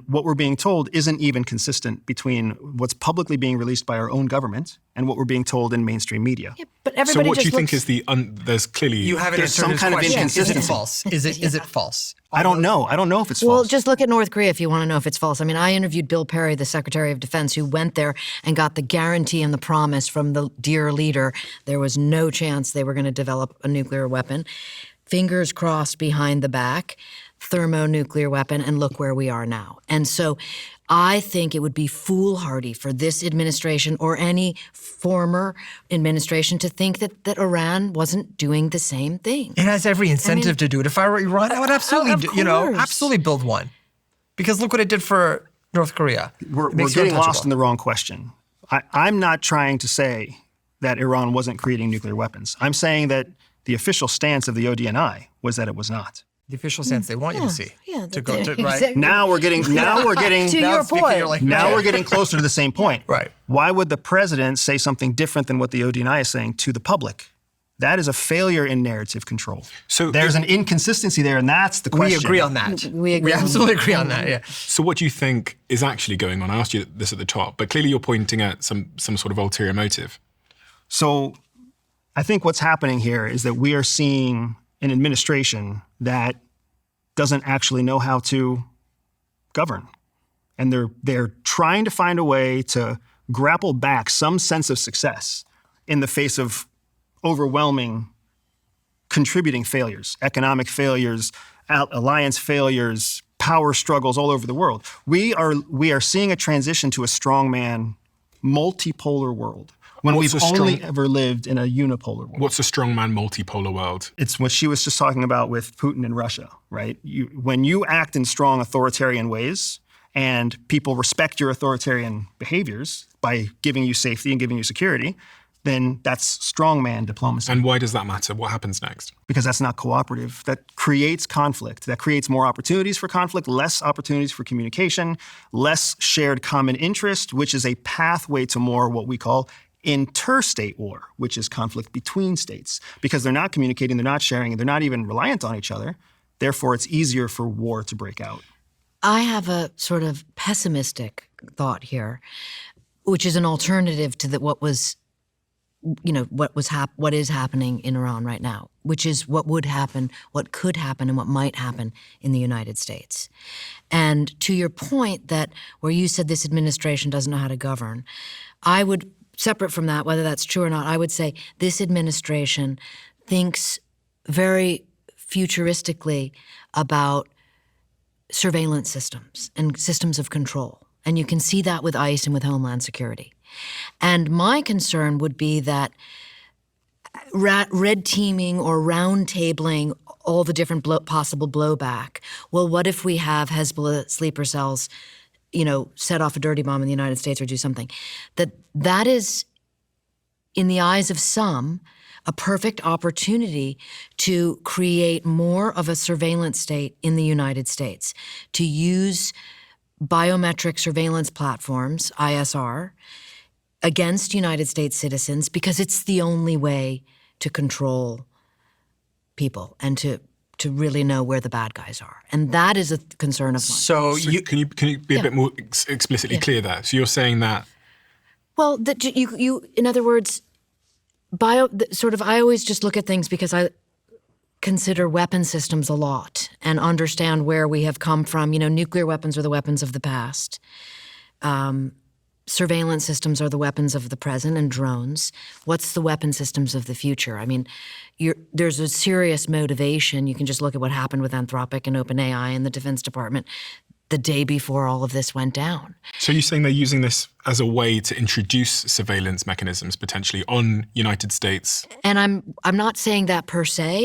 what we're being told isn't even consistent between what's publicly being released by our own government and what we're being told in mainstream media. Yeah, but everybody so what just do you looks... think is there's clearly... You haven't There's answered some his kind of question. inconsistency. Is it false? Is it false? I don't know. I don't know if it's Well, false. just look at North Korea if you want to know if it's false. I mean, I interviewed Bill Perry, the Secretary of Defense, who went there and got the guarantee and the promise from the dear leader there was no chance they were going to develop a nuclear weapon. Fingers crossed behind the back, thermonuclear weapon, and look where we are now. And so I think it would be foolhardy for this administration or any former administration to think that Iran wasn't doing the same thing. It has every incentive to do it. If I were Iran, I would absolutely, of course. absolutely build one. Because look what it did for North Korea. We're It makes you getting lost untouchable. in the wrong question. I'm not trying to say that Iran wasn't creating nuclear weapons. I'm saying that the official stance of the ODNI was that it was not. The official stance they want you to see. Yeah, To go to, right? exactly. Now we're getting To Now your it's speaking, point. you're like, now right. we're getting closer to the same point. Right. Why would the president say something different than what the ODNI is saying to the public? That is a failure in narrative control. So there's an inconsistency there, and that's the question. We agree on that. We agree on absolutely agree on that, yeah. So what do you think is actually going on? I asked you this at the top, but clearly you're pointing at some sort of ulterior motive. So I think what's happening here is that we are seeing an administration that doesn't actually know how to govern. And they're trying to find a way to grapple back some sense of success in the face of overwhelming contributing failures, economic failures, alliance failures, power struggles all over the world. We are seeing a transition to a strongman, multipolar world when we've only ever lived in a unipolar world. What's a strongman multipolar world? It's what she was just talking about with Putin and Russia, right? When you act in strong authoritarian ways and people respect your authoritarian behaviors by giving you safety and giving you security, then that's strongman diplomacy. And why does that matter? What happens next? Because that's not cooperative. That creates conflict. That creates more opportunities for conflict, less opportunities for communication, less shared common interest, which is a pathway to more what we call interstate war, which is conflict between states. Because they're not communicating, they're not sharing, and they're not even reliant on each other. Therefore, it's easier for war to break out. I have a sort of pessimistic thought here, which is an alternative to what is happening in Iran right now, which is what would happen, what could happen, and what might happen in the United States. And to your point that where you said this administration doesn't know how to govern, I would, separate from that, whether that's true or not, I would say this administration thinks very futuristically about surveillance systems and systems of control. And you can see that with ICE and with Homeland Security. And my concern would be that red teaming or round tabling all the different possible blowback. Well, what if we have Hezbollah sleeper cells, set off a dirty bomb in the United States or do something? That is, in the eyes of some, a perfect opportunity to create more of a surveillance state in the United States, to use biometric surveillance platforms, ISR, against United States citizens because it's the only way to control people and to really know where the bad guys are. And that is a concern of mine. So can you be a bit more explicitly clear there? So you're saying that... Well, you in other words, I always just look at things because I consider weapon systems a lot and understand where we have come from. Nuclear weapons are the weapons of the past. Surveillance systems are the weapons of the present, and drones. What's the weapon systems of the future? I mean, there's a serious motivation. You can just look at what happened with Anthropic and OpenAI and the Defense Department the day before all of this went down. So you're saying they're using this as a way to introduce surveillance mechanisms potentially on United States? And I'm not saying that per se.